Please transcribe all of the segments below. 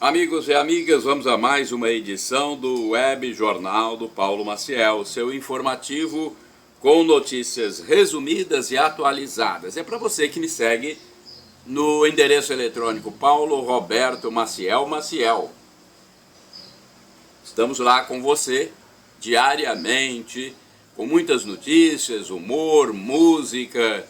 Amigos e amigas, vamos a mais uma edição do Web Jornal do Paulo Maciel, seu informativo com notícias resumidas e atualizadas. É para você que me segue no endereço eletrônico Paulo Roberto Maciel Maciel. Estamos lá com você diariamente, com muitas notícias, humor, música,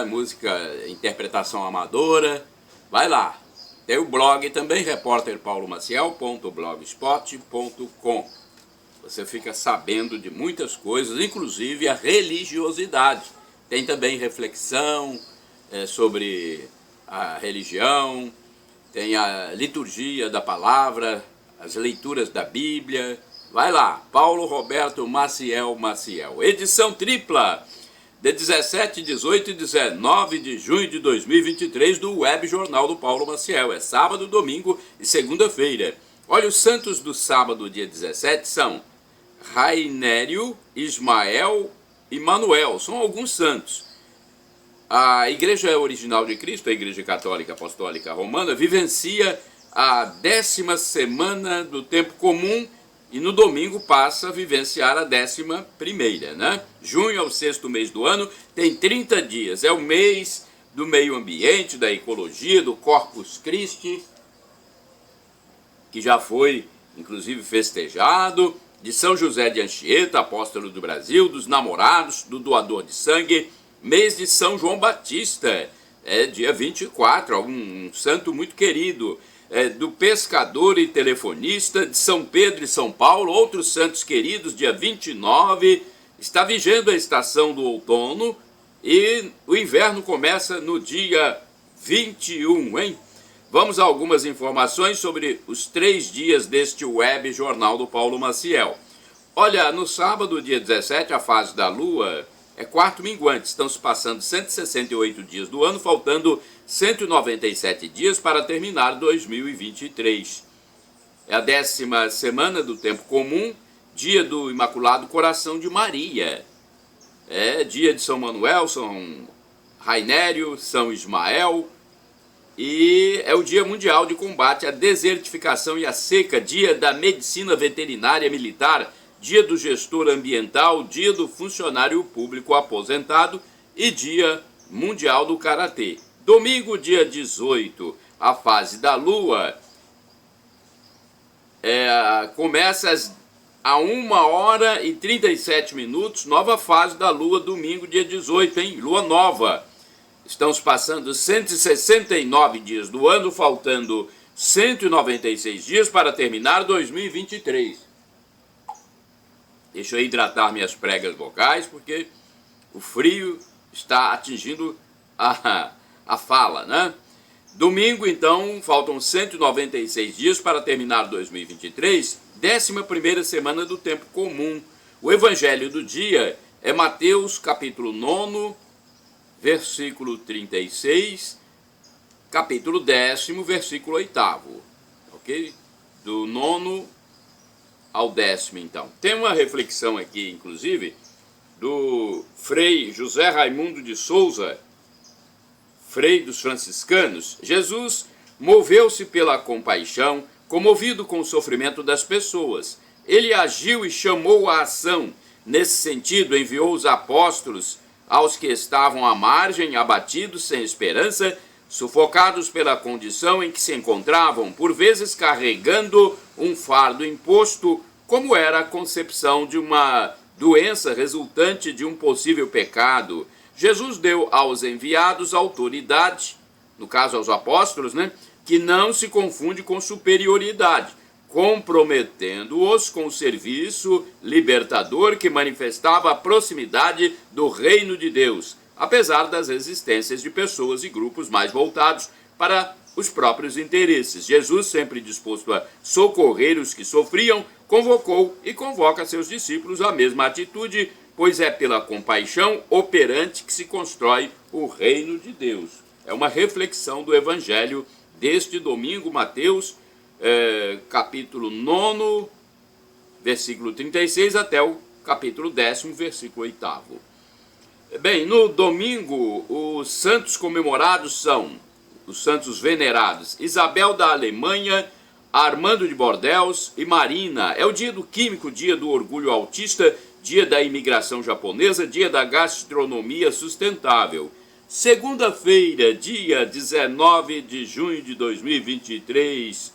música, interpretação amadora. Vai lá. Tem o blog também, repórterpaulomaciel.blogspot.com. Você fica sabendo de muitas coisas, inclusive a religiosidade. Tem também reflexão sobre a religião, tem a liturgia da palavra, as leituras da Bíblia. Vai lá, Paulo Roberto Maciel Maciel. Edição tripla de 17, 18 e 19 de junho de 2023 do Web Jornal do Paulo Maciel. É sábado, domingo e segunda-feira. Olha, os santos do sábado, dia 17, são Rainério, Ismael e Manuel. São alguns santos. A Igreja Original de Cristo, a Igreja Católica Apostólica Romana, vivencia a 10ª semana do tempo comum e no domingo passa a vivenciar a 11ª, né? Junho é o 6º mês do ano, tem 30 dias. É o mês do meio ambiente, da ecologia, do Corpus Christi, que já foi, inclusive, festejado, de São José de Anchieta, apóstolo do Brasil, dos namorados, do doador de sangue, mês de São João Batista, dia 24, um santo muito querido, do pescador e telefonista, de São Pedro e São Paulo, outros santos queridos, dia 29, está vigendo a estação do outono e o inverno começa no dia 21, hein? Vamos a algumas informações sobre os 3 dias deste Web Jornal do Paulo Maciel. Olha, no sábado, dia 17, a fase da Lua é quarto minguante. Estão se passando 168 dias do ano, faltando 197 dias para terminar 2023. É a 10ª semana do tempo comum, dia do Imaculado Coração de Maria. É dia de São Manuel, São Rainério, São Ismael. E é o Dia Mundial de Combate à Desertificação e à Seca, dia da Medicina Veterinária Militar, dia do gestor ambiental, dia do funcionário público aposentado e dia mundial do karatê. Domingo, dia 18, a fase da Lua começa a 1h37, nova fase da Lua, domingo, dia 18, hein? Lua nova. Estão se passando 169 dias do ano, faltando 196 dias para terminar 2023. Deixa eu hidratar minhas pregas vocais, porque o frio está atingindo a fala, né? Domingo, então, faltam 196 dias para terminar 2023, 11ª semana do tempo comum. O evangelho do dia é Mateus, capítulo 9, versículo 36, capítulo 10º, versículo 8º, ok? Do 9 ao 10º, então. Tem uma reflexão aqui, inclusive, do Frei José Raimundo de Souza, Frei dos franciscanos. Jesus moveu-se pela compaixão, comovido com o sofrimento das pessoas. Ele agiu e chamou a ação. Nesse sentido, enviou os apóstolos aos que estavam à margem, abatidos, sem esperança, sufocados pela condição em que se encontravam, por vezes carregando um fardo imposto, como era a concepção de uma doença resultante de um possível pecado. Jesus deu aos enviados autoridade, no caso aos apóstolos, que não se confunde com superioridade, comprometendo-os com o serviço libertador que manifestava a proximidade do reino de Deus, apesar das resistências de pessoas e grupos mais voltados para os próprios interesses. Jesus, sempre disposto a socorrer os que sofriam, convocou e convoca seus discípulos à mesma atitude, pois é pela compaixão operante que se constrói o reino de Deus. É uma reflexão do evangelho deste domingo, Mateus, capítulo 9, versículo 36, até o capítulo 10º, versículo 8º. Bem, no domingo, os santos comemorados são os santos venerados: Isabel da Alemanha, Armando de Bordéus e Marina. É o dia do químico, dia do orgulho autista, dia da imigração japonesa, dia da gastronomia sustentável. Segunda-feira, dia 19 de junho de 2023.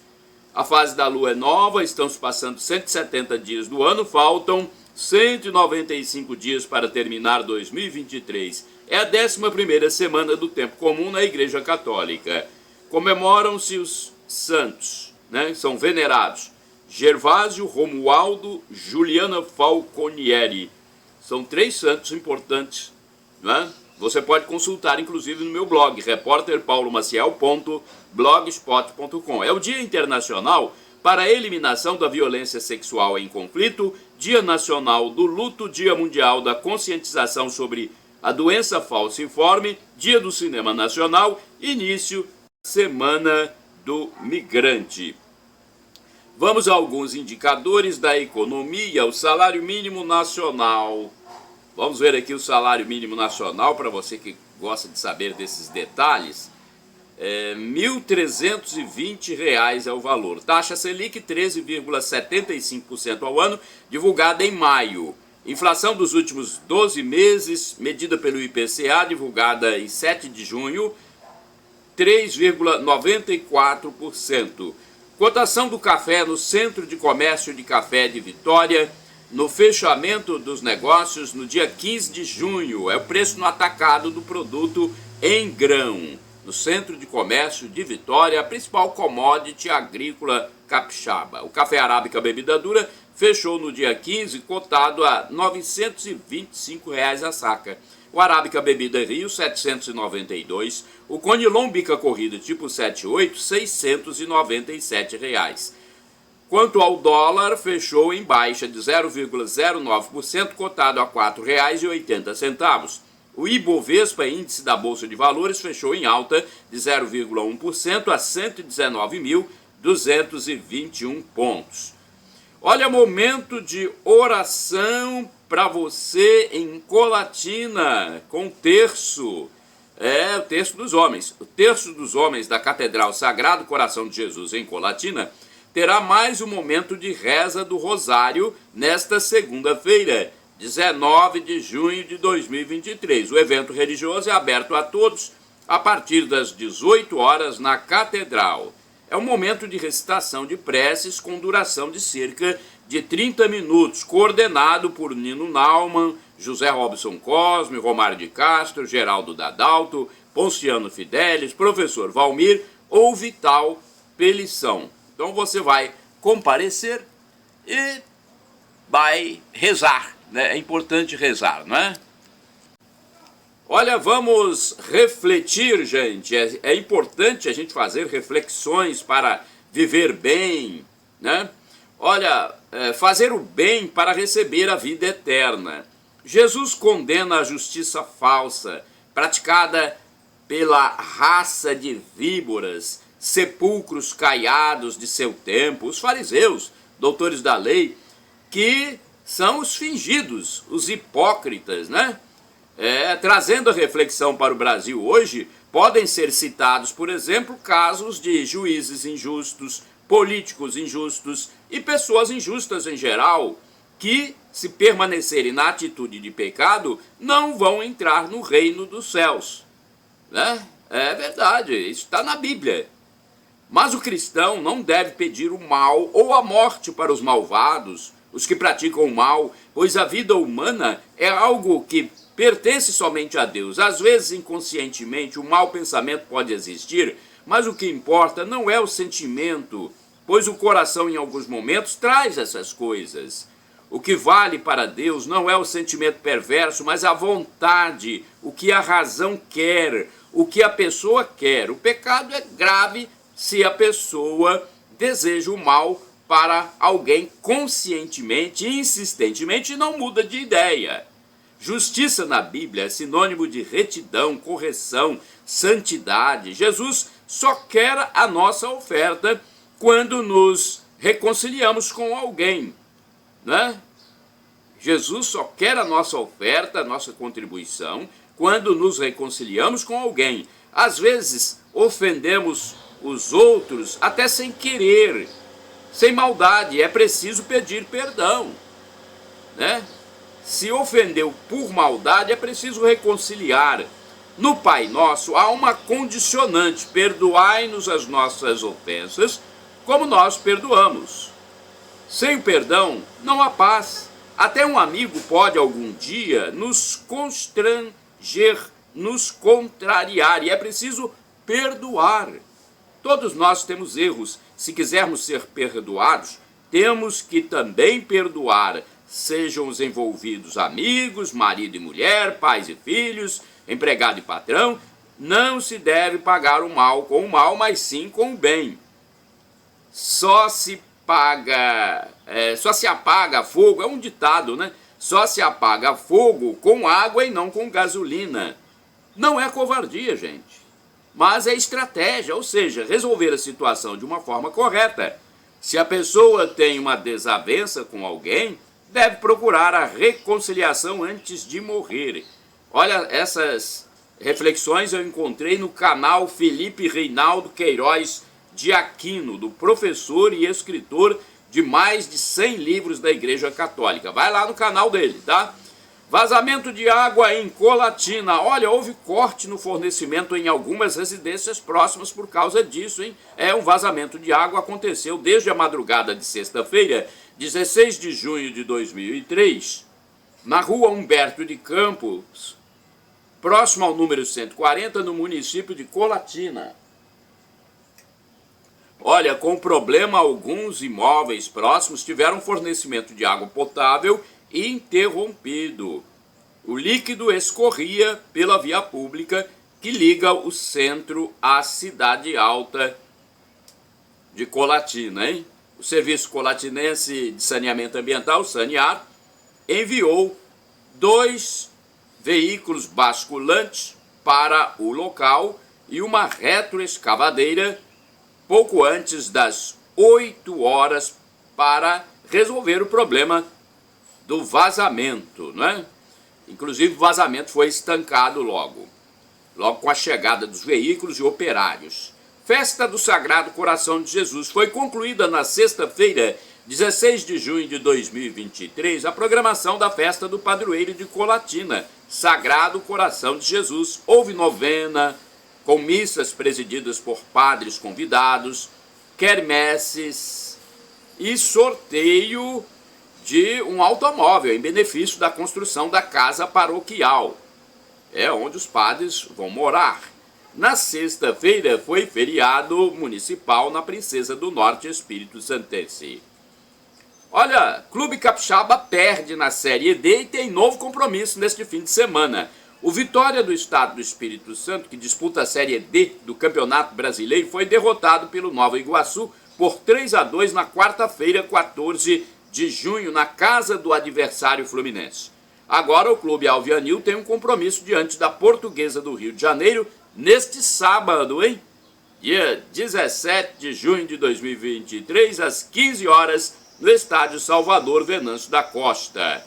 A fase da lua é nova, estamos passando 170 dias do ano, faltam 195 dias para terminar 2023. É a 11ª semana do tempo comum na Igreja Católica. Comemoram-se os santos, né? São venerados Gervásio, Romualdo, Juliana Falconieri. São 3 santos importantes, né? Você pode consultar, inclusive, no meu blog, repórterpaulomaciel.blogspot.com. É o Dia Internacional para a Eliminação da Violência Sexual em Conflito, Dia Nacional do Luto, Dia Mundial da Conscientização sobre a Doença Falciforme, Dia do Cinema Nacional, início da Semana do Migrante. Vamos a alguns indicadores da economia. O salário mínimo nacional. Vamos ver aqui o salário mínimo nacional, para você que gosta de saber desses detalhes. R$ 1.320 é o valor. Taxa Selic 13,75% ao ano, divulgada em maio. Inflação dos últimos 12 meses, medida pelo IPCA, divulgada em 7 de junho, 3,94%. Cotação do café no Centro de Comércio de Café de Vitória, no fechamento dos negócios no dia 15 de junho. É o preço no atacado do produto em grão. No Centro de Comércio de Vitória, a principal commodity agrícola capixaba. O café arábica bebida dura fechou no dia 15, cotado a R$ 925 a saca. O arábica bebida Rio, 792. O conilon bica corrida tipo 78, R$ 697. Quanto ao dólar, fechou em baixa de 0,09%, cotado a R$ 4,80. O Ibovespa, índice da Bolsa de Valores, fechou em alta de 0,1% a 119.221 pontos. Olha, momento de oração para você em Colatina, com o terço. O terço dos homens. O terço dos homens da Catedral Sagrado Coração de Jesus em Colatina terá mais um momento de reza do Rosário nesta segunda-feira, 19 de junho de 2023. O evento religioso é aberto a todos a partir das 18 horas na Catedral. É um momento de recitação de preces com duração de cerca de 30 minutos, coordenado por Nino Naumann, José Robson Cosme, Romário de Castro, Geraldo Dadalto, Ponciano Fidelis, Professor Valmir ou Vital Pelição. Então você vai comparecer e vai rezar, né? É importante rezar, não é? Olha, vamos refletir, gente. É importante a gente fazer reflexões para viver bem, né? Olha, fazer o bem para receber a vida eterna. Jesus condena a justiça falsa, praticada pela raça de víboras, sepulcros caiados de seu tempo, os fariseus, doutores da lei, que são os fingidos, os hipócritas, né? Trazendo a reflexão para o Brasil hoje, podem ser citados, por exemplo, casos de juízes injustos, políticos injustos e pessoas injustas em geral, que, se permanecerem na atitude de pecado, não vão entrar no reino dos céus, né? É verdade, isso está na Bíblia. Mas o cristão não deve pedir o mal ou a morte para os malvados, os que praticam o mal, pois a vida humana é algo que pertence somente a Deus. Às vezes, inconscientemente, o mau pensamento pode existir, mas o que importa não é o sentimento, pois o coração, em alguns momentos, traz essas coisas. O que vale para Deus não é o sentimento perverso, mas a vontade, o que a razão quer, o que a pessoa quer. O pecado é grave se a pessoa deseja o mal para alguém conscientemente e insistentemente e não muda de ideia. Justiça na Bíblia é sinônimo de retidão, correção, santidade. Jesus só quer a nossa oferta quando nos reconciliamos com alguém, né? Jesus só quer a nossa oferta, a nossa contribuição, quando nos reconciliamos com alguém. Às vezes, ofendemos os outros até sem querer, sem maldade, é preciso pedir perdão, né? Se ofendeu por maldade, é preciso reconciliar. No Pai Nosso há uma condicionante: perdoai-nos as nossas ofensas, como nós perdoamos. Sem o perdão, não há paz. Até um amigo pode algum dia nos constranger, nos contrariar, e é preciso perdoar. Todos nós temos erros. Se quisermos ser perdoados, temos que também perdoar, sejam os envolvidos amigos, marido e mulher, pais e filhos, empregado e patrão. Não se deve pagar o mal com o mal, mas sim com o bem. Só se apaga fogo, é um ditado, né? Só se apaga fogo com água e não com gasolina. Não é covardia, gente, mas é estratégia, ou seja, resolver a situação de uma forma correta. Se a pessoa tem uma desavença com alguém, deve procurar a reconciliação antes de morrer. Olha, essas reflexões eu encontrei no canal Felipe Reinaldo Queiroz de Aquino, do professor e escritor de mais de 100 livros da Igreja Católica. Vai lá no canal dele, tá? Vazamento de água em Colatina. Olha, houve corte no fornecimento em algumas residências próximas por causa disso, hein? Um vazamento de água aconteceu desde a madrugada de sexta-feira, 16 de junho de 2003, na rua Humberto de Campos, próximo ao número 140, no município de Colatina. Olha, com problema, alguns imóveis próximos tiveram fornecimento de água potável interrompido. O líquido escorria pela via pública que liga o centro à cidade alta de Colatina, hein? O Serviço Colatinense de Saneamento Ambiental, Sanear, enviou 2 veículos basculantes para o local e uma retroescavadeira pouco antes das 8 horas para resolver o problema do vazamento, né? Inclusive o vazamento foi estancado logo com a chegada dos veículos e operários. Festa do Sagrado Coração de Jesus foi concluída na sexta-feira, 16 de junho de 2023, a programação da festa do padroeiro de Colatina, Sagrado Coração de Jesus. Houve novena, com missas presididas por padres convidados, quermesses e sorteio de um automóvel em benefício da construção da casa paroquial. É onde os padres vão morar. Na sexta-feira foi feriado municipal na Princesa do Norte, Espírito Santense. Olha, Clube Capixaba perde na Série D e tem novo compromisso neste fim de semana. O Vitória do Estado do Espírito Santo, que disputa a Série D do Campeonato Brasileiro, foi derrotado pelo Nova Iguaçu por 3-2 na quarta-feira, 14 de junho, na casa do adversário fluminense. Agora o Clube Alvianil tem um compromisso diante da Portuguesa do Rio de Janeiro neste sábado, hein? Dia 17 de junho de 2023, às 15 horas, no Estádio Salvador Venâncio da Costa,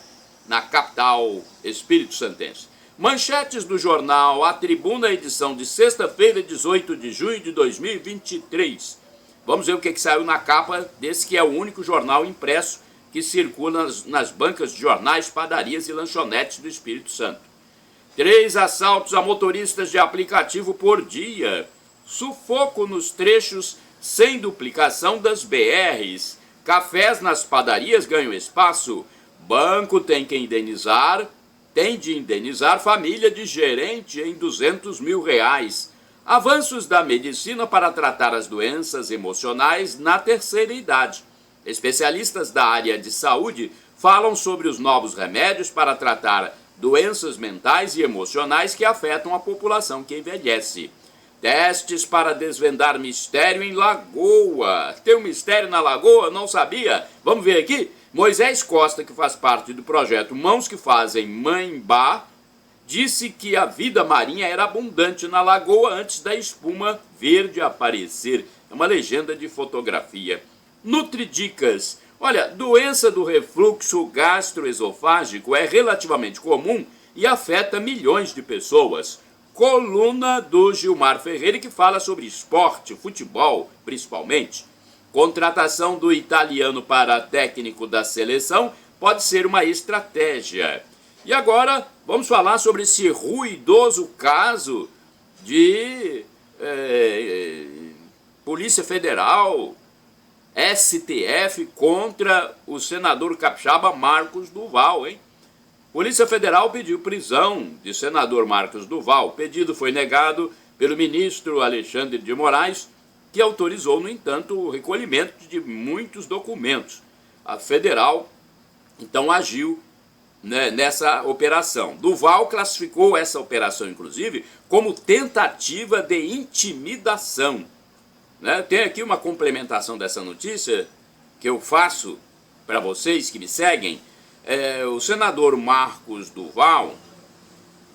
na capital Espírito Santense. Manchetes do jornal A Tribuna, edição de sexta-feira, 18 de junho de 2023. Vamos ver o que saiu na capa desse que é o único jornal impresso que circula nas bancas de jornais, padarias e lanchonetes do Espírito Santo. 3 assaltos a motoristas de aplicativo por dia. Sufoco nos trechos sem duplicação das BRs. Cafés nas padarias ganham espaço. Banco tem de indenizar família de gerente em R$200 mil. Avanços da medicina para tratar as doenças emocionais na terceira idade. Especialistas da área de saúde falam sobre os novos remédios para tratar doenças mentais e emocionais que afetam a população que envelhece. Testes para desvendar mistério em Lagoa. Tem um mistério na Lagoa? Não sabia? Vamos ver aqui? Moisés Costa, que faz parte do projeto Mãos que Fazem Mãe-Bá, disse que a vida marinha era abundante na Lagoa antes da espuma verde aparecer. É uma legenda de fotografia. Nutridicas. Olha, doença do refluxo gastroesofágico é relativamente comum e afeta milhões de pessoas. Coluna do Gilmar Ferreira, que fala sobre esporte, futebol, principalmente. Contratação do italiano para técnico da seleção pode ser uma estratégia. E agora vamos falar sobre esse ruidoso caso de Polícia Federal, STF, contra o senador capixaba Marcos Duval, hein? Polícia Federal pediu prisão de senador Marcos Duval. O pedido foi negado pelo ministro Alexandre de Moraes, que autorizou, no entanto, o recolhimento de muitos documentos. A federal, então, agiu, né, nessa operação. Duval classificou essa operação, inclusive, como tentativa de intimidação. Né? Tem aqui uma complementação dessa notícia que eu faço para vocês que me seguem. O senador Marcos Duval,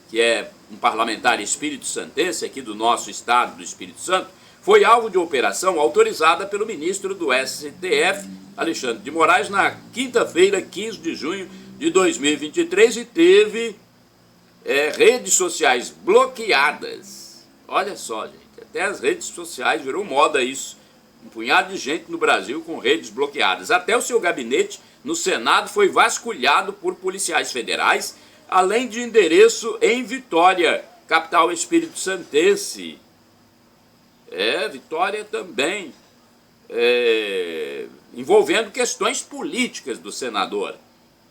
que é um parlamentar espírito-santense aqui do nosso estado do Espírito Santo, foi alvo de operação autorizada pelo ministro do STF, Alexandre de Moraes, na quinta-feira, 15 de junho de 2023, e teve redes sociais bloqueadas. Olha só, gente, até as redes sociais virou moda isso. Um punhado de gente no Brasil com redes bloqueadas. Até o seu gabinete no Senado foi vasculhado por policiais federais, além de endereço em Vitória, capital espírito-santense. Vitória também, envolvendo questões políticas do senador.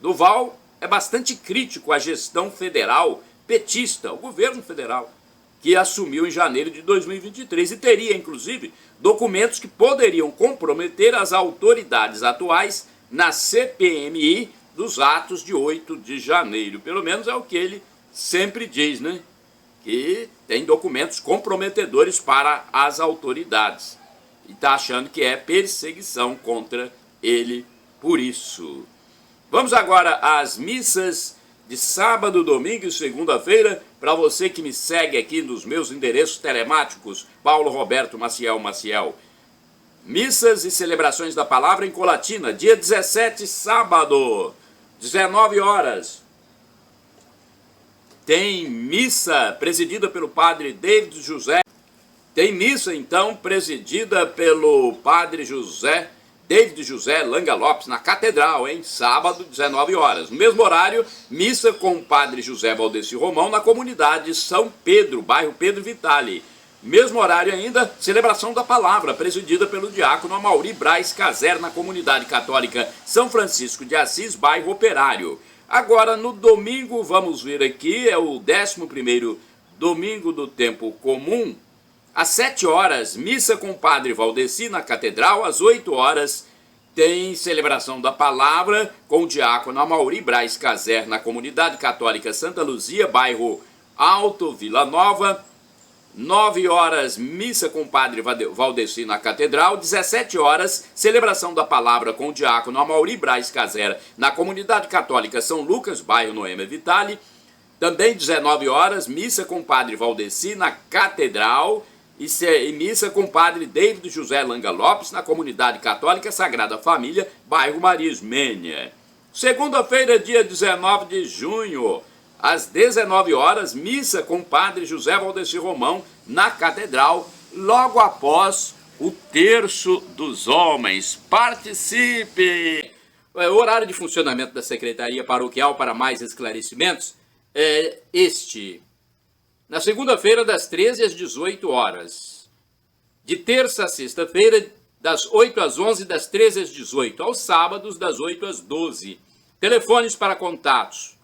Duval é bastante crítico à gestão federal petista, o governo federal, que assumiu em janeiro de 2023 e teria, inclusive, documentos que poderiam comprometer as autoridades atuais na CPMI dos atos de 8 de janeiro. Pelo menos é o que ele sempre diz, né? Que tem documentos comprometedores para as autoridades. E está achando que é perseguição contra ele por isso. Vamos agora às missas de sábado, domingo e segunda-feira, para você que me segue aqui nos meus endereços telemáticos, Paulo Roberto Maciel. Missas e celebrações da palavra em Colatina, dia 17, sábado, 19 horas. Tem missa presidida pelo padre David José. Tem missa, então, presidida pelo padre David José Langa Lopes, na Catedral, hein? Sábado, 19 horas. No mesmo horário, missa com o padre José Valdeci Romão, na comunidade São Pedro, bairro Pedro Vitali. Mesmo horário ainda, celebração da palavra, presidida pelo diácono Amauri Braz Caser, na comunidade católica São Francisco de Assis, bairro Operário. Agora, no domingo, vamos ver aqui, é o 11º domingo do tempo comum. Às 7 horas, missa com o padre Valdeci na Catedral. Às 8 horas, tem celebração da palavra com o diácono Amauri Braz Caser, na comunidade católica Santa Luzia, bairro Alto Vila Nova. 9 horas, missa com o padre Valdeci na Catedral. 17 horas, celebração da palavra com o diácono Amauri Braz Caser, na comunidade católica São Lucas, bairro Noêmia Vitali. Também 19 horas, missa com o padre Valdeci na Catedral. E missa com o padre David José Langa Lopes, na comunidade católica Sagrada Família, bairro Maria Ismênia. Segunda-feira, dia 19 de junho, às 19 horas, missa com o padre José Valdeci Romão, na Catedral, logo após o Terço dos Homens. Participe! O horário de funcionamento da Secretaria Paroquial, para mais esclarecimentos, é este. Na segunda-feira, das 13 às 18 horas. De terça a sexta-feira, das 8 às 11, das 13 às 18. Aos sábados, das 8 às 12. Telefones para contatos: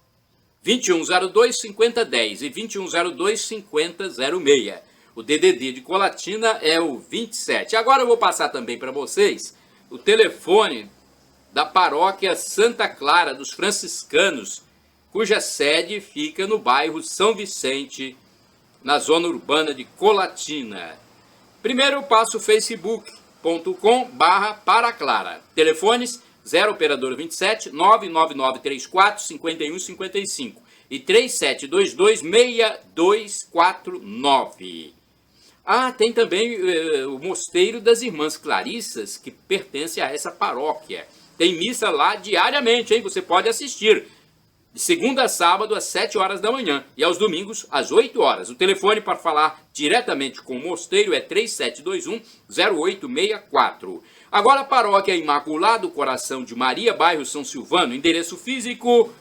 2102-5010 e 2102-5006. O DDD de Colatina é o 27. Agora eu vou passar também para vocês o telefone da paróquia Santa Clara dos Franciscanos, cuja sede fica no bairro São Vicente, na zona urbana de Colatina. Primeiro eu passo o facebook.com/paraclara. Telefones 0 operador 27 99934 5155 e 3722-6249. Tem também o Mosteiro das Irmãs Clarissas, que pertence a essa paróquia. Tem missa lá diariamente, hein? Você pode assistir. De segunda a sábado, às 7 horas da manhã. E aos domingos, às 8 horas. O telefone para falar diretamente com o mosteiro é 3721-0864. Agora, a paróquia Imaculado Coração de Maria, bairro São Silvano. Endereço físico,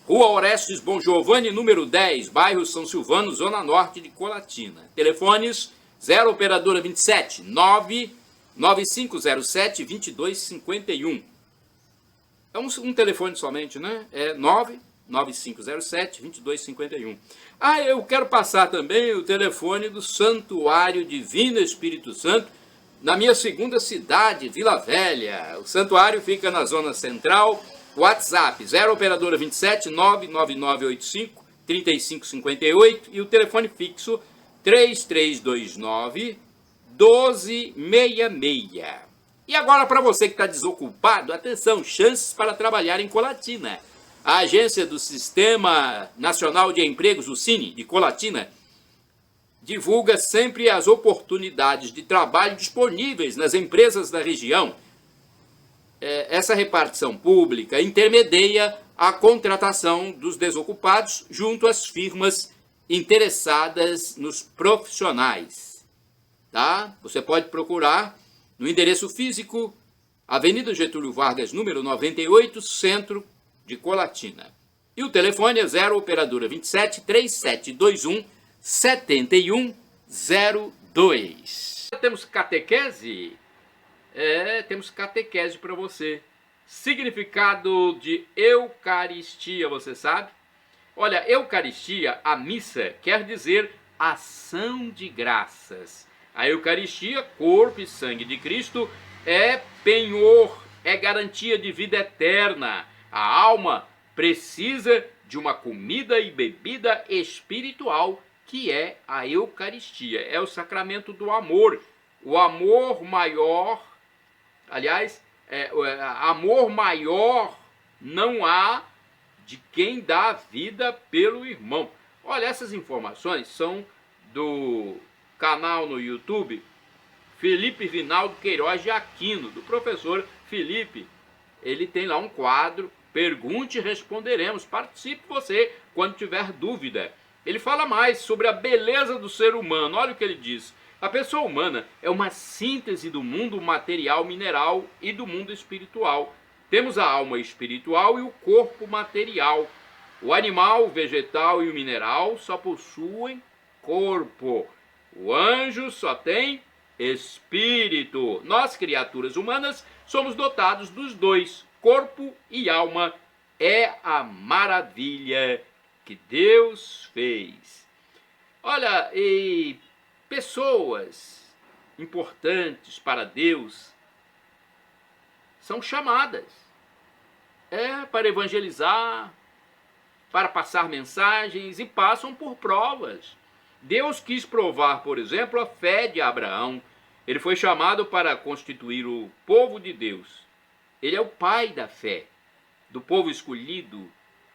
Rua Orestes Bom Giovanni, número 10, bairro São Silvano, zona norte de Colatina. Telefones 0 operadora 27 99507 2251. É um telefone somente, né? É 99507-2251. Eu quero passar também o telefone do Santuário Divino Espírito Santo, na minha segunda cidade, Vila Velha. O santuário fica na zona central. WhatsApp 0 operadora 27 99985 3558 e o telefone fixo 3329 1266. E agora, para você que está desocupado, atenção, chances para trabalhar em Colatina. A agência do Sistema Nacional de Empregos, o Cine, de Colatina, divulga sempre as oportunidades de trabalho disponíveis nas empresas da região. Essa repartição pública intermedia a contratação dos desocupados junto às firmas interessadas nos profissionais. Tá? Você pode procurar no endereço físico, Avenida Getúlio Vargas, número 98, centro de Colatina. E o telefone é 0 operadora 27 3721 7102. Temos catequese? Temos catequese para você. Significado de Eucaristia, você sabe? Olha, Eucaristia, a missa, quer dizer ação de graças. A Eucaristia, corpo e sangue de Cristo, é penhor, é garantia de vida eterna. A alma precisa de uma comida e bebida espiritual, que é a Eucaristia. É o sacramento do amor. O amor maior, aliás, amor maior não há de quem dá a vida pelo irmão. Olha, essas informações são do canal no YouTube Felipe Rinaldo Queiroz de Aquino, do professor Felipe. Ele tem lá um quadro, Pergunte e Responderemos. Participe você quando tiver dúvida. Ele fala mais sobre a beleza do ser humano. Olha o que ele diz. A pessoa humana é uma síntese do mundo material mineral e do mundo espiritual. Temos a alma espiritual e o corpo material. O animal, o vegetal e o mineral só possuem corpo. O anjo só tem espírito. Nós, criaturas humanas, somos dotados dos dois, corpo e alma. É a maravilha que Deus fez. Olha, e pessoas importantes para Deus são chamadas para evangelizar, para passar mensagens e passam por provas. Deus quis provar, por exemplo, a fé de Abraão. Ele foi chamado para constituir o povo de Deus. Ele é o pai da fé, do povo escolhido.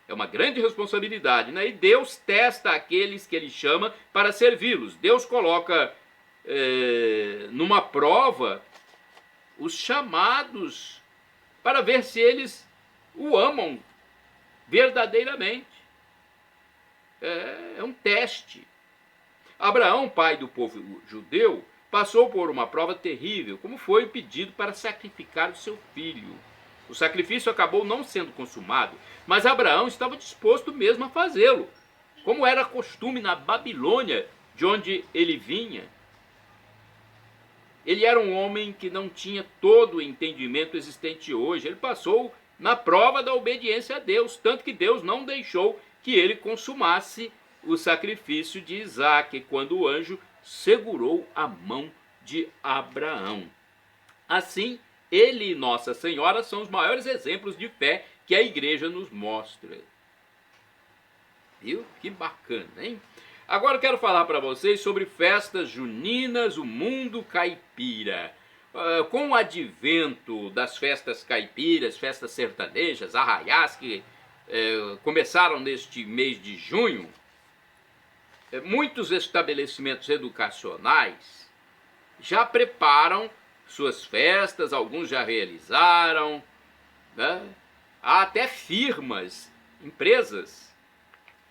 É uma grande responsabilidade, né? E Deus testa aqueles que Ele chama para servi-los. Deus coloca numa prova os chamados para ver se eles o amam verdadeiramente. É um teste. Abraão, pai do povo judeu, passou por uma prova terrível, como foi o pedido para sacrificar o seu filho. O sacrifício acabou não sendo consumado, mas Abraão estava disposto mesmo a fazê-lo, como era costume na Babilônia, de onde ele vinha. Ele era um homem que não tinha todo o entendimento existente hoje. Ele passou na prova da obediência a Deus, tanto que Deus não deixou que ele consumasse o sacrifício de Isaque, quando o anjo segurou a mão de Abraão. Assim, ele e Nossa Senhora são os maiores exemplos de fé que a igreja nos mostra. Viu? Que bacana, hein? Agora eu quero falar para vocês sobre festas juninas, o mundo caipira. Com o advento das festas caipiras, festas sertanejas, arraiás, que começaram neste mês de junho, muitos estabelecimentos educacionais já preparam suas festas, alguns já realizaram, né? Há até firmas empresas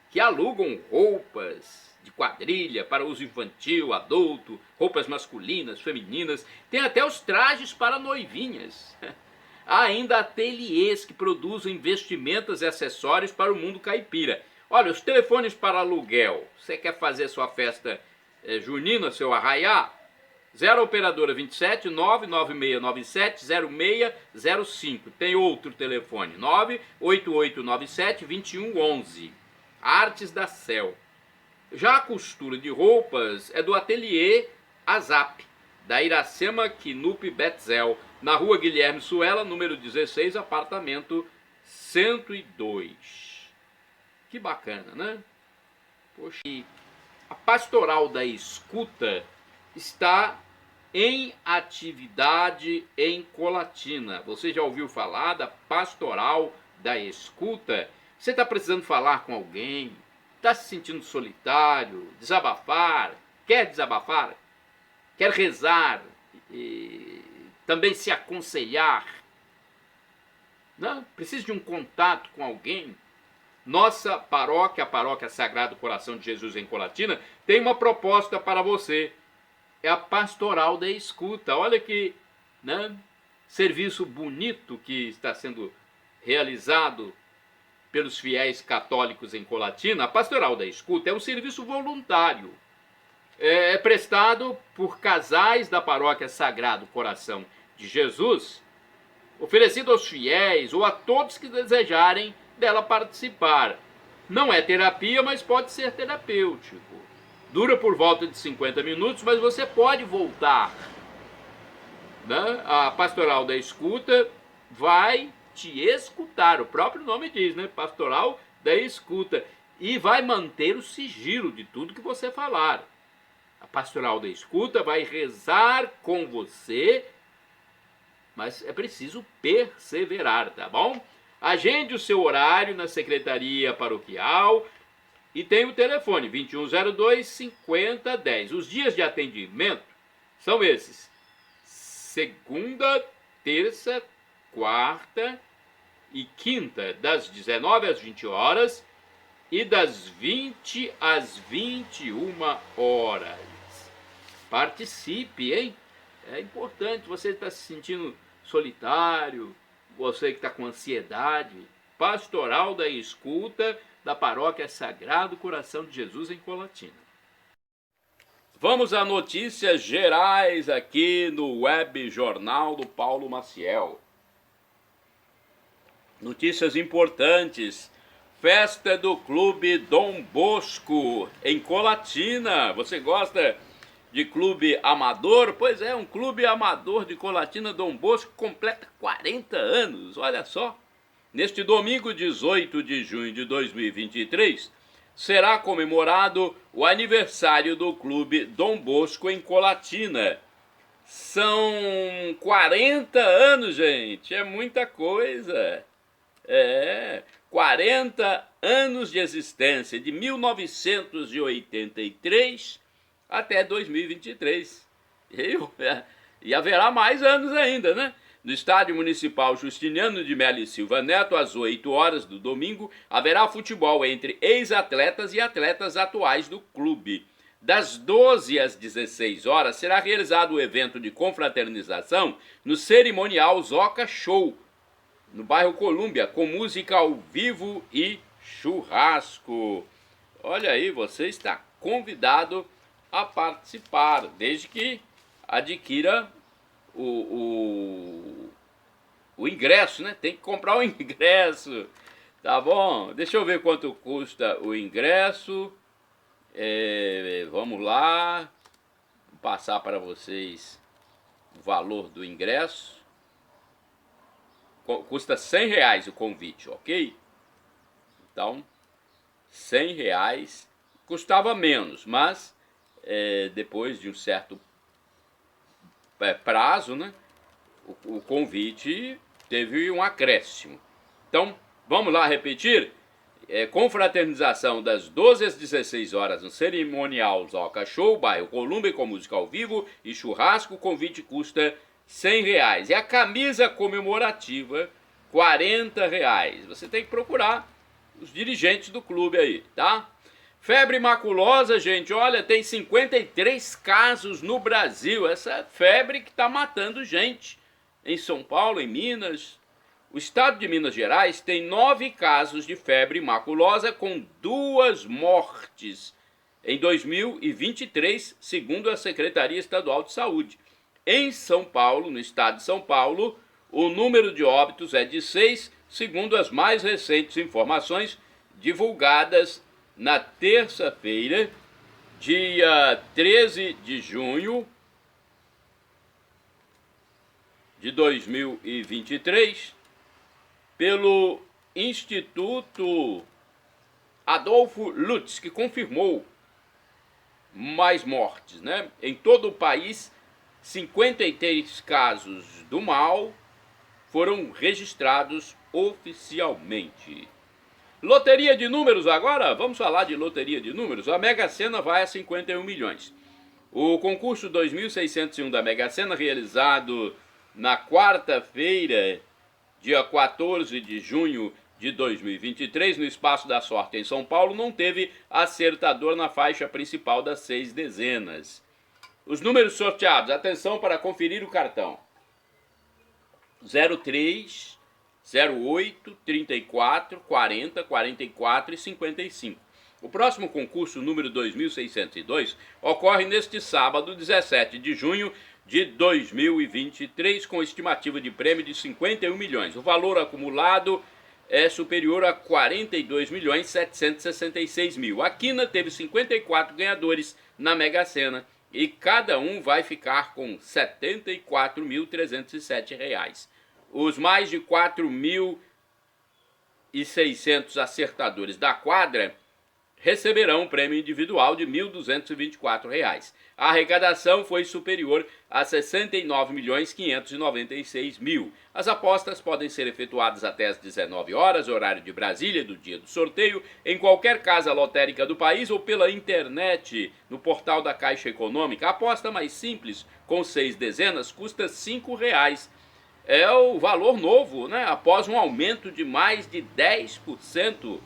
que alugam roupas de quadrilha para uso infantil, adulto, roupas masculinas, femininas, tem até os trajes para noivinhas. Há ainda ateliês que produzem vestimentas e acessórios para o mundo caipira. Olha, os telefones para aluguel. Você quer fazer sua festa junina, seu arraiá? 0 operadora 27 99697 0605. Tem outro telefone, 98897 2111. Artes da Cel. Já a costura de roupas é do ateliê Azap, da Iracema Quinupe Betzel, na rua Guilherme Suela, número 16, apartamento 102. Que bacana, né? Poxa, e a Pastoral da Escuta está em atividade em Colatina. Você já ouviu falar da Pastoral da Escuta? Você está precisando falar com alguém? Está se sentindo solitário? Desabafar? Quer desabafar? Quer rezar? E também se aconselhar? Não? Precisa de um contato com alguém? Nossa paróquia, a Paróquia Sagrado Coração de Jesus em Colatina, tem uma proposta para você. É a Pastoral da Escuta. Olha que, né, serviço bonito que está sendo realizado pelos fiéis católicos em Colatina. A Pastoral da Escuta é um serviço voluntário. É prestado por casais da Paróquia Sagrado Coração de Jesus, oferecido aos fiéis ou a todos que desejarem dela participar. Não é terapia, mas pode ser terapêutico. Dura por volta de 50 minutos, mas você pode voltar. Né? A Pastoral da Escuta vai te escutar, o próprio nome diz, né? Pastoral da Escuta. E vai manter o sigilo de tudo que você falar. A Pastoral da Escuta vai rezar com você, mas é preciso perseverar, tá bom? Agende o seu horário na Secretaria Paroquial e tem o telefone 2102-5010. Os dias de atendimento são esses: segunda, terça, quarta e quinta, das 19 às 20 horas e das 20 às 21 horas. Participe, hein? É importante. Você está se sentindo solitário, você que está com ansiedade. Pastoral da Escuta da Paróquia Sagrado Coração de Jesus em Colatina. Vamos a notícias gerais aqui no Web Jornal do Paulo Maciel. Notícias importantes. Festa do Clube Dom Bosco em Colatina. Você gosta de clube amador? Pois é, um clube amador de Colatina, Dom Bosco, completa 40 anos. Olha só. Neste domingo, 18 de junho de 2023, será comemorado o aniversário do Clube Dom Bosco em Colatina. São 40 anos, gente. É muita coisa. 40 anos de existência, de 1983 até 2023. E haverá mais anos ainda, né? No Estádio Municipal Justiniano de Melo e Silva Neto, às 8 horas do domingo, haverá futebol entre ex-atletas e atletas atuais do clube. Das 12 às 16 horas, será realizado o evento de confraternização no cerimonial Zoca Show, no bairro Colômbia, com música ao vivo e churrasco. Olha aí, você está convidado a participar, desde que adquira o ingresso, né? Tem que comprar o ingresso, tá bom? Deixa eu ver quanto custa o ingresso. Vamos lá, vou passar para vocês o valor do ingresso. Custa R$100 o convite, ok? Então, R$100, custava menos, mas depois de um certo prazo, né, o convite teve um acréscimo. Então, vamos lá repetir? Confraternização das 12 às 16 horas no cerimonial Zoca Show, bairro Colômbia, com música ao vivo e churrasco. O convite custa R$100. E a camisa comemorativa, R$40. Você tem que procurar os dirigentes do clube aí, tá? Febre maculosa, gente, olha, tem 53 casos no Brasil. Essa febre que está matando gente. Em São Paulo, em Minas. O estado de Minas Gerais tem 9 casos de febre maculosa com 2 mortes em 2023, segundo a Secretaria Estadual de Saúde. Em São Paulo, no estado de São Paulo, o número de óbitos é de 6, segundo as mais recentes informações divulgadas na terça-feira, dia 13 de junho de 2023, pelo Instituto Adolfo Lutz, que confirmou mais mortes, né? Em todo o país, 53 casos do mal foram registrados oficialmente. Loteria de números agora? Vamos falar de loteria de números. A Mega Sena vai a 51 milhões. O concurso 2601 da Mega Sena, realizado na quarta-feira, dia 14 de junho de 2023, no Espaço da Sorte em São Paulo, não teve acertador na faixa principal das 6 dezenas. Os números sorteados, atenção para conferir o cartão: 03, 08, 34, 40, 44 e 55. O próximo concurso, número 2602, ocorre neste sábado, 17 de junho de 2023, com estimativa de prêmio de 51 milhões. O valor acumulado é superior a 42 milhões 766 mil. A Quina teve 54 ganhadores na Mega Sena e cada um vai ficar com R$ 74.307. Os mais de 4.600 acertadores da quadra receberão um prêmio individual de R$ 1.224. A arrecadação foi superior a 69 milhões 596 mil. As apostas podem ser efetuadas até às 19 horas, horário de Brasília, do dia do sorteio, em qualquer casa lotérica do país ou pela internet, no portal da Caixa Econômica. A aposta mais simples, com 6 dezenas, custa R$ 5,00. É o valor novo, né? Após um aumento de mais de 10%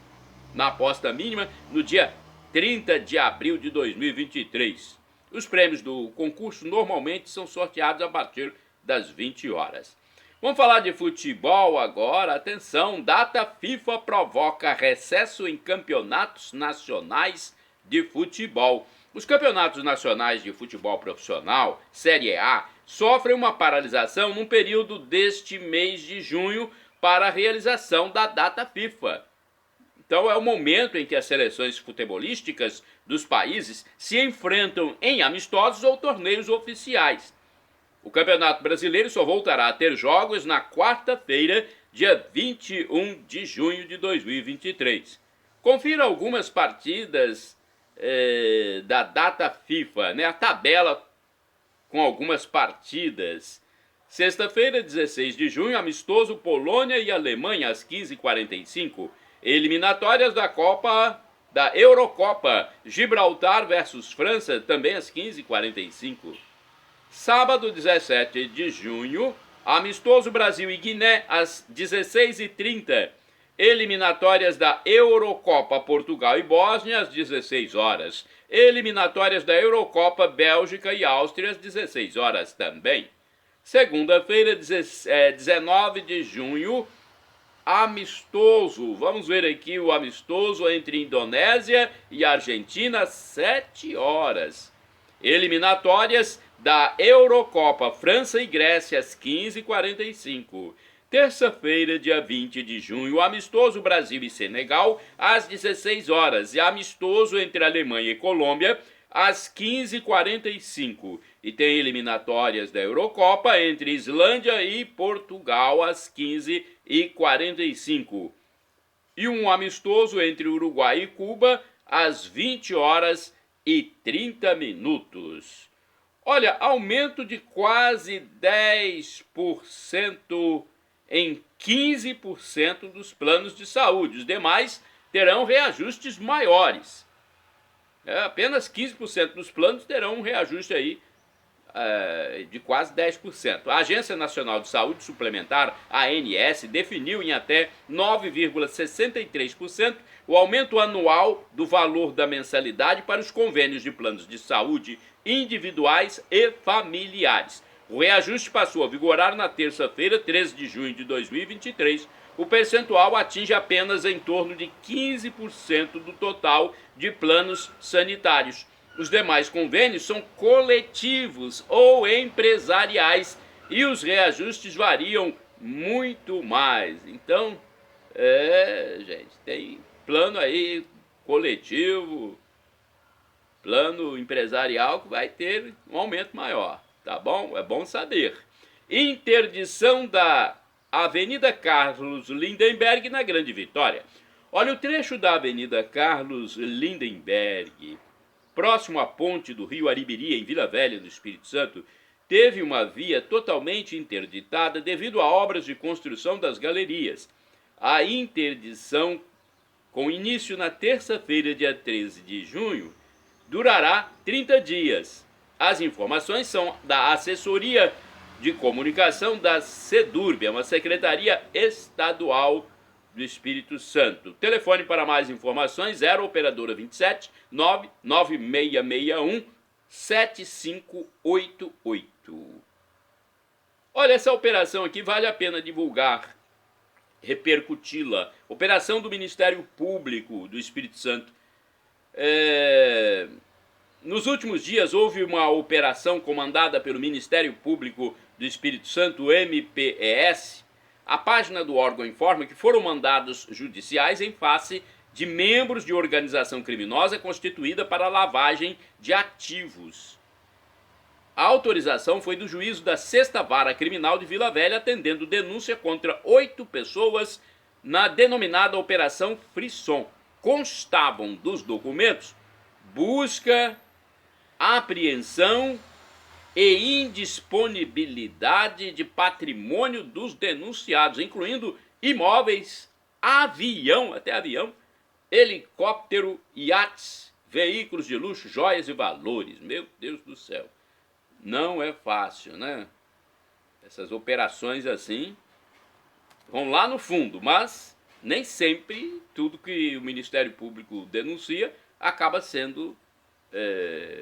na aposta mínima no dia 30 de abril de 2023. Os prêmios do concurso normalmente são sorteados a partir das 20 horas. Vamos falar de futebol agora. Atenção, data FIFA provoca recesso em campeonatos nacionais de futebol. Os campeonatos nacionais de futebol profissional, Série A, sofrem uma paralisação no período deste mês de junho para a realização da data FIFA. Então é o momento em que as seleções futebolísticas dos países se enfrentam em amistosos ou torneios oficiais. O Campeonato Brasileiro só voltará a ter jogos na quarta-feira, dia 21 de junho de 2023. Confira algumas partidas da data FIFA, né? A tabela com algumas partidas. Sexta-feira, 16 de junho, amistoso Polônia e Alemanha às 15h45. Eliminatórias da Eurocopa, Gibraltar versus França, também às 15h45. Sábado, 17 de junho, amistoso Brasil e Guiné, às 16h30. Eliminatórias da Eurocopa, Portugal e Bósnia, às 16 horas. Eliminatórias da Eurocopa, Bélgica e Áustria, às 16 horas também. Segunda-feira, 19 de junho, amistoso. Vamos ver aqui o amistoso entre Indonésia e Argentina, às 7 horas. Eliminatórias da Eurocopa, França e Grécia, às 15h45. Terça-feira, dia 20 de junho, amistoso Brasil e Senegal, às 16 horas. E amistoso entre Alemanha e Colômbia, às 15h45. E tem eliminatórias da Eurocopa entre Islândia e Portugal, às 15h45. E um amistoso entre Uruguai e Cuba, às 20 horas e 30 minutos. Olha, aumento de quase 10% em 15% dos planos de saúde. Os demais terão reajustes maiores. Apenas 15% dos planos terão um reajuste aí de quase 10%. A Agência Nacional de Saúde Suplementar, ANS, definiu em até 9,63% o aumento anual do valor da mensalidade para os convênios de planos de saúde individuais e familiares. O reajuste passou a vigorar na terça-feira, 13 de junho de 2023. O percentual atinge apenas em torno de 15% do total de planos sanitários. Os demais convênios são coletivos ou empresariais e os reajustes variam muito mais. Então, gente, tem plano aí coletivo, plano empresarial que vai ter um aumento maior, tá bom? É bom saber. Interdição da Avenida Carlos Lindenberg na Grande Vitória. Olha, o trecho da Avenida Carlos Lindenberg, próximo à ponte do Rio Aribiri, em Vila Velha, no Espírito Santo, teve uma via totalmente interditada devido a obras de construção das galerias. A interdição, com início na terça-feira, dia 13 de junho, durará 30 dias. As informações são da Assessoria de Comunicação da SEDURB, uma secretaria estadual do Espírito Santo. Telefone para mais informações, 0 operadora 27 99661 7588. Olha, essa operação aqui vale a pena divulgar, repercuti-la. Operação do Ministério Público do Espírito Santo. Nos últimos dias houve uma operação comandada pelo Ministério Público do Espírito Santo, o MPES. A página do órgão informa que foram mandados judiciais em face de membros de organização criminosa constituída para lavagem de ativos. A autorização foi do juízo da 6ª Vara Criminal de Vila Velha, atendendo denúncia contra 8 pessoas na denominada Operação Frisson. Constavam dos documentos busca, apreensão e indisponibilidade de patrimônio dos denunciados, incluindo imóveis, até avião, helicóptero, iates, veículos de luxo, joias e valores. Meu Deus do céu, não é fácil, né? Essas operações assim vão lá no fundo, mas nem sempre tudo que o Ministério Público denuncia acaba sendo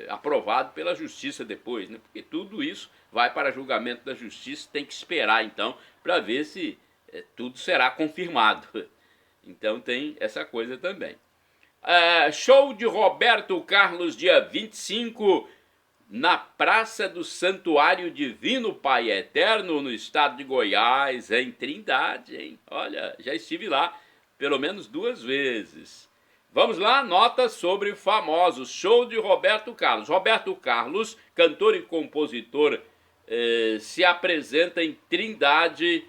aprovado pela Justiça depois, né? Porque tudo isso vai para julgamento da Justiça, tem que esperar então para ver se tudo será confirmado. Então tem essa coisa também. Show de Roberto Carlos, dia 25, na Praça do Santuário Divino Pai Eterno, no estado de Goiás, em Trindade, hein? Olha, já estive lá pelo menos 2 vezes. Vamos lá, notas sobre famosos. Show de Roberto Carlos. Roberto Carlos, cantor e compositor, se apresenta em Trindade,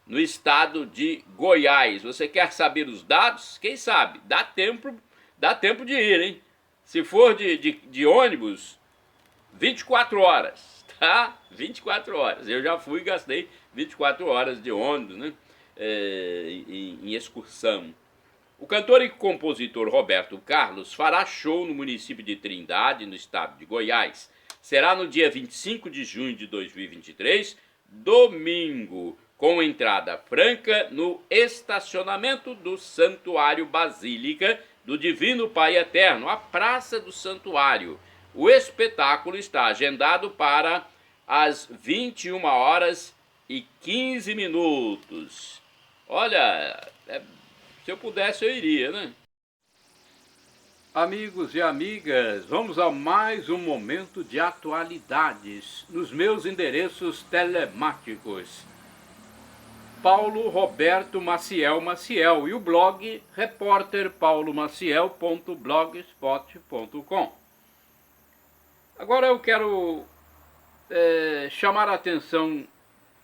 no estado de Goiás. Você quer saber os dados? Quem sabe? Dá tempo de ir, hein? Se for de ônibus, 24 horas, tá? 24 horas. Eu já fui e gastei 24 horas de ônibus, né? Em excursão. O cantor e compositor Roberto Carlos fará show no município de Trindade, no estado de Goiás. Será no dia 25 de junho de 2023, domingo, com entrada franca no estacionamento do Santuário Basílica do Divino Pai Eterno, a Praça do Santuário. O espetáculo está agendado para as 21h15. Olha, se eu pudesse eu iria, né? Amigos e amigas, vamos a mais um momento de atualidades nos meus endereços telemáticos. Paulo Roberto Maciel e o blog repórterpaulomaciel.blogspot.com. Agora eu quero chamar a atenção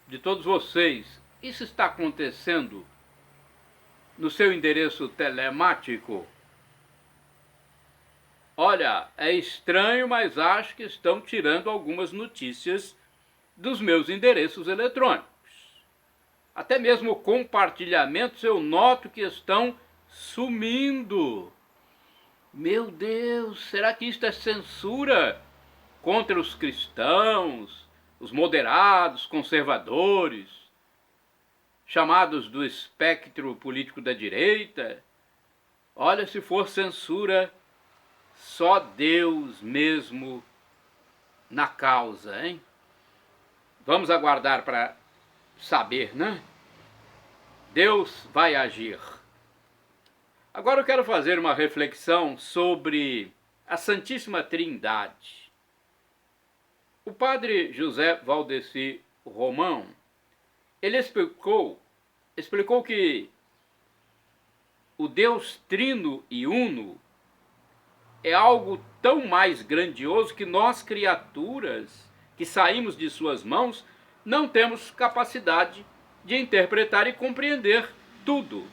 de todos vocês. Isso está acontecendo no seu endereço telemático? Olha, é estranho, mas acho que estão tirando algumas notícias dos meus endereços eletrônicos. Até mesmo compartilhamentos eu noto que estão sumindo. Meu Deus, será que isto é censura? contra os cristãos, os moderados, conservadores, chamados do espectro político da direita. Olha, se for censura, só Deus mesmo na causa, hein? Vamos aguardar para saber, né? Deus vai agir. Agora eu quero fazer uma reflexão sobre a Santíssima Trindade. O padre José Valdeci Romão, ele explicou que o Deus trino e uno é algo tão mais grandioso que nós, criaturas que saímos de suas mãos, não temos capacidade de interpretar e compreender tudo.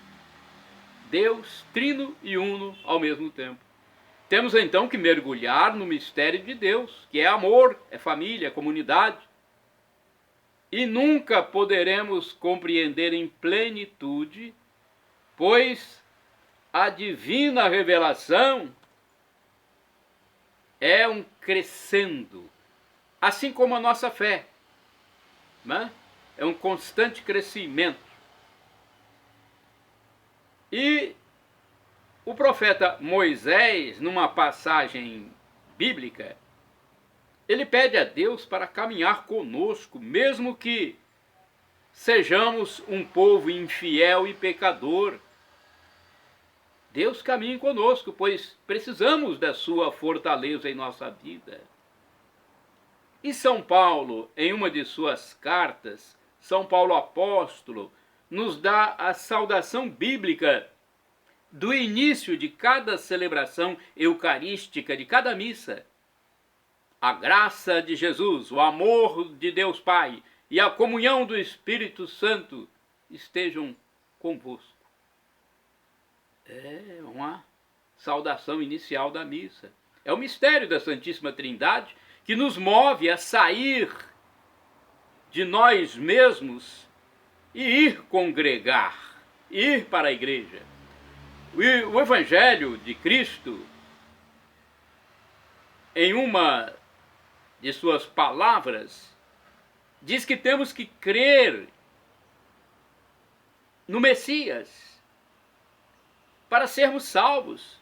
Deus trino e uno ao mesmo tempo. Temos então que mergulhar no mistério de Deus, que é amor, é família, é comunidade. E nunca poderemos compreender em plenitude, pois a divina revelação é um crescendo, assim como a nossa fé, né? É um constante crescimento. E o profeta Moisés, numa passagem bíblica, ele pede a Deus para caminhar conosco, mesmo que sejamos um povo infiel e pecador. Deus caminhe conosco, pois precisamos da sua fortaleza em nossa vida. E São Paulo, em uma de suas cartas, São Paulo apóstolo, nos dá a saudação bíblica do início de cada celebração eucarística, de cada missa. A graça de Jesus, o amor de Deus Pai e a comunhão do Espírito Santo estejam convosco. É uma saudação inicial da missa. É o mistério da Santíssima Trindade que nos move a sair de nós mesmos e ir congregar, ir para a igreja. O Evangelho de Cristo, em uma de suas palavras, diz que temos que crer no Messias para sermos salvos,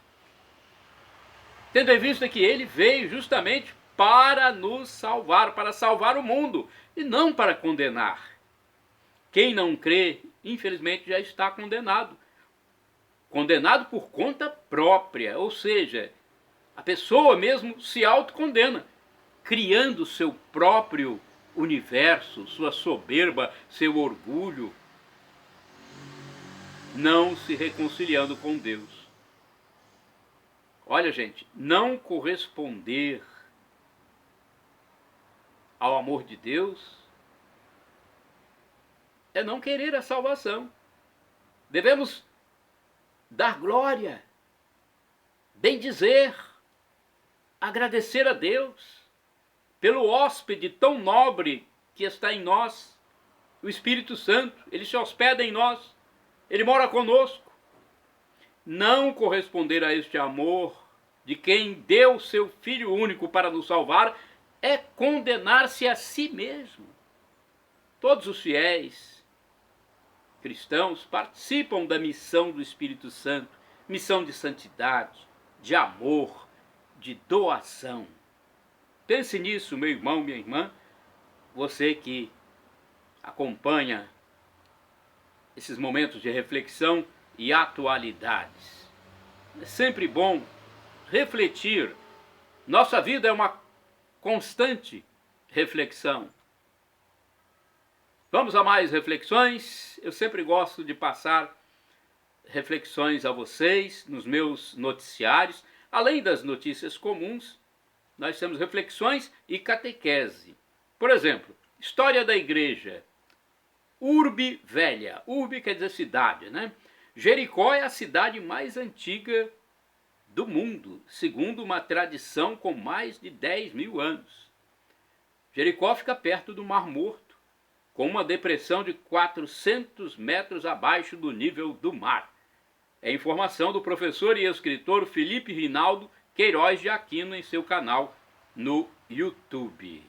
tendo em vista que ele veio justamente para nos salvar, para salvar o mundo, e não para condenar. Quem não crê, infelizmente, já está condenado. Condenado por conta própria, ou seja, a pessoa mesmo se autocondena, criando seu próprio universo, sua soberba, seu orgulho, não se reconciliando com Deus. Olha, gente, não corresponder ao amor de Deus é não querer a salvação. Devemos dar glória, bendizer, agradecer a Deus pelo hóspede tão nobre que está em nós, o Espírito Santo. Ele se hospeda em nós, ele mora conosco. Não corresponder a este amor de quem deu seu Filho único para nos salvar é condenar-se a si mesmo. Todos os fiéis cristãos participam da missão do Espírito Santo, missão de santidade, de amor, de doação. Pense nisso, meu irmão, minha irmã, você que acompanha esses momentos de reflexão e atualidades. É sempre bom refletir. Nossa vida é uma constante reflexão. Vamos a mais reflexões. Eu sempre gosto de passar reflexões a vocês nos meus noticiários. Além das notícias comuns, nós temos reflexões e catequese. Por exemplo, história da igreja. Urbe velha. Urbe quer dizer cidade, né? Jericó é a cidade mais antiga do mundo, segundo uma tradição com mais de 10.000 anos. Jericó fica perto do Mar Morto, com uma depressão de 400 metros abaixo do nível do mar. É informação do professor e escritor Felipe Rinaldo Queiroz de Aquino em seu canal no YouTube.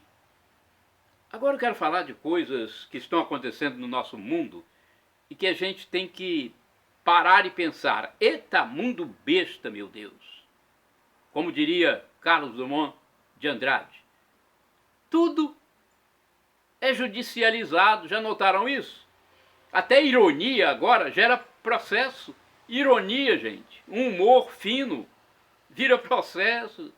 Agora eu quero falar de coisas que estão acontecendo no nosso mundo e que a gente tem que parar e pensar. Eita, mundo besta, meu Deus! Como diria Carlos Drummond de Andrade. Tudo é judicializado, já notaram isso? Até ironia agora gera processo. Ironia, gente, um humor fino vira processo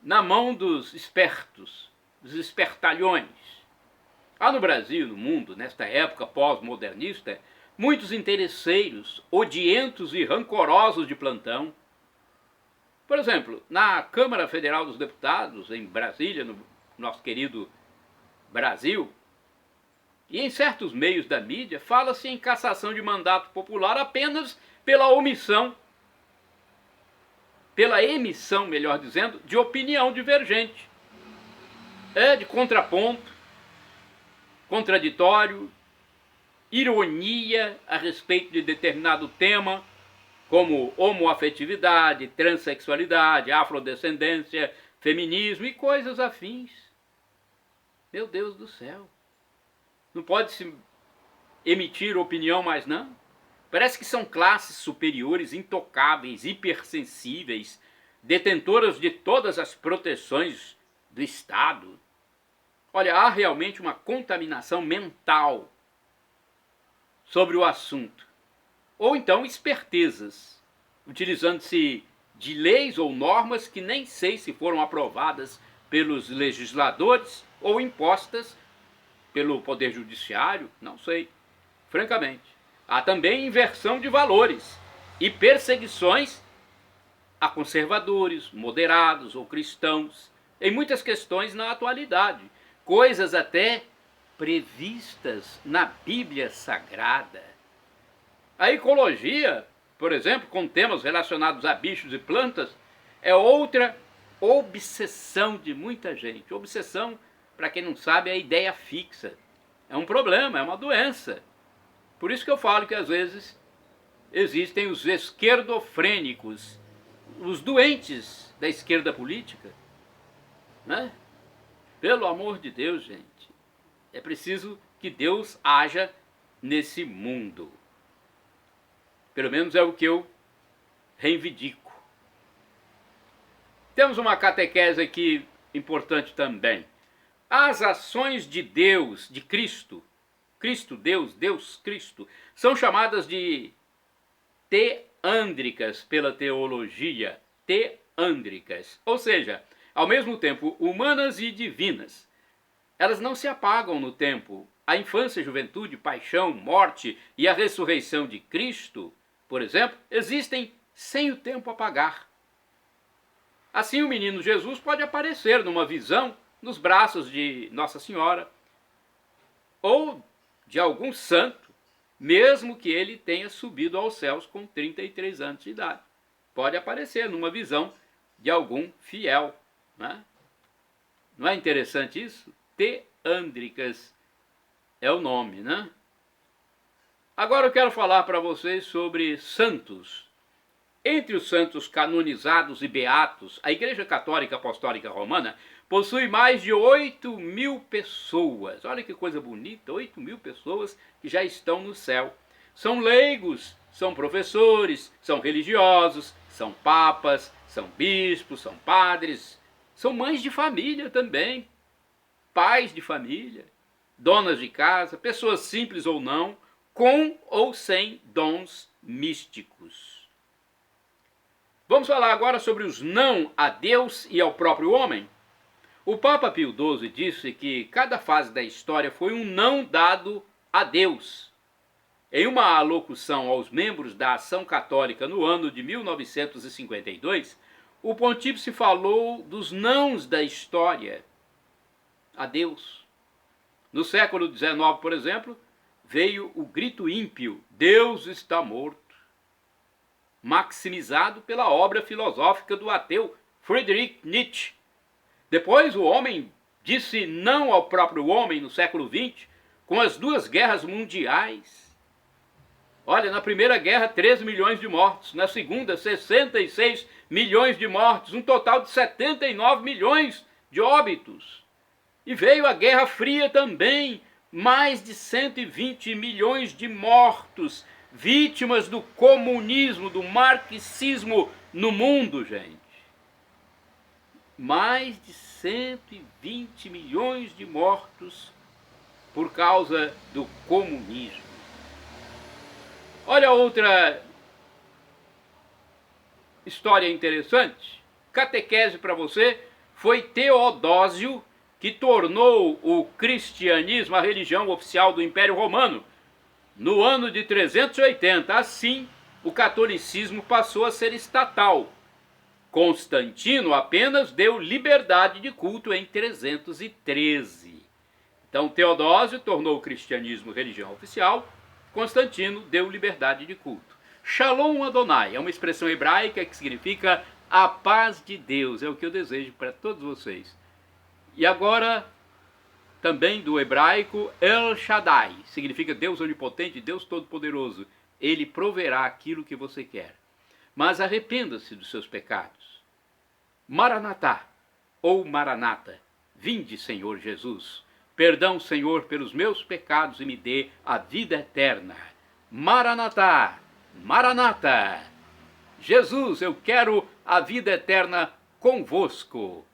na mão dos espertos, dos espertalhões. Há no Brasil, no mundo, nesta época pós-modernista, muitos interesseiros, odientos e rancorosos de plantão. Por exemplo, na Câmara Federal dos Deputados, em Brasília, no nosso querido Brasil, e em certos meios da mídia, fala-se em cassação de mandato popular apenas pela omissão, pela emissão, melhor dizendo, de opinião divergente. De contraponto, contraditório, ironia a respeito de determinado tema, como homoafetividade, transexualidade, afrodescendência, feminismo e coisas afins. Meu Deus do céu! Não pode se emitir opinião mais não? Parece que são classes superiores, intocáveis, hipersensíveis, detentoras de todas as proteções do Estado. Olha, há realmente uma contaminação mental sobre o assunto. Ou então espertezas, utilizando-se de leis ou normas que nem sei se foram aprovadas pelos legisladores ou impostas pelo Poder Judiciário, não sei, francamente. Há também inversão de valores e perseguições a conservadores, moderados ou cristãos, em muitas questões na atualidade, coisas até previstas na Bíblia Sagrada. A ecologia, por exemplo, com temas relacionados a bichos e plantas, é outra obsessão de muita gente. Obsessão, para quem não sabe, é a ideia fixa. É um problema, é uma doença. Por isso que eu falo que às vezes existem os esquerdofrênicos, os doentes da esquerda política, né? Pelo amor de Deus, gente, é preciso que Deus haja nesse mundo. Pelo menos é o que eu reivindico. Temos uma catequese aqui importante também. As ações de Deus, de Cristo, Cristo, Deus, Deus, Cristo, são chamadas de teândricas pela teologia, teândricas, ou seja, ao mesmo tempo humanas e divinas. Elas não se apagam no tempo. A infância, juventude, paixão, morte e a ressurreição de Cristo, por exemplo, existem sem o tempo apagar. Assim, o menino Jesus pode aparecer numa visão nos braços de Nossa Senhora ou de algum santo, mesmo que ele tenha subido aos céus com 33 anos de idade. Pode aparecer numa visão de algum fiel. Né? Não é interessante isso? Teândricas é o nome, né? Agora eu quero falar para vocês sobre santos. Entre os santos canonizados e beatos, a Igreja Católica Apostólica Romana possui mais de 8.000 pessoas. Olha que coisa bonita, 8.000 pessoas que já estão no céu. São leigos, são professores, são religiosos, são papas, são bispos, são padres, são mães de família também, pais de família, donas de casa, pessoas simples ou não, com ou sem dons místicos. Vamos falar agora sobre os não a Deus e ao próprio homem. O Papa Pio XII disse que cada fase da história foi um não dado a Deus. Em uma alocução aos membros da Ação Católica no ano de 1952, o pontífice falou dos nãos da história a Deus. No século XIX, por exemplo, veio o grito ímpio, Deus está morto, maximizado pela obra filosófica do ateu Friedrich Nietzsche. Depois o homem disse não ao próprio homem no século XX, com as duas guerras mundiais. Olha, na primeira guerra 13 milhões de mortos, na segunda 66 milhões de mortos, um total de 79 milhões de óbitos. E veio a Guerra Fria também, mais de 120 milhões de mortos, vítimas do comunismo, do marxismo no mundo, gente. Mais de 120 milhões de mortos por causa do comunismo. Olha outra história interessante. Catequese para você. Foi Teodósio que tornou o cristianismo a religião oficial do Império Romano no ano de 380. Assim, o catolicismo passou a ser estatal. Constantino apenas deu liberdade de culto em 313. Então Teodósio tornou o cristianismo religião oficial, Constantino deu liberdade de culto. Shalom Adonai é uma expressão hebraica que significa a paz de Deus, é o que eu desejo para todos vocês. E agora, também do hebraico, El Shaddai, significa Deus onipotente, Deus todo-poderoso. Ele proverá aquilo que você quer. Mas arrependa-se dos seus pecados. Maranatá, ou Maranata, vinde, Senhor Jesus. Perdão, Senhor, pelos meus pecados e me dê a vida eterna. Maranatá, Maranata. Jesus, eu quero a vida eterna convosco.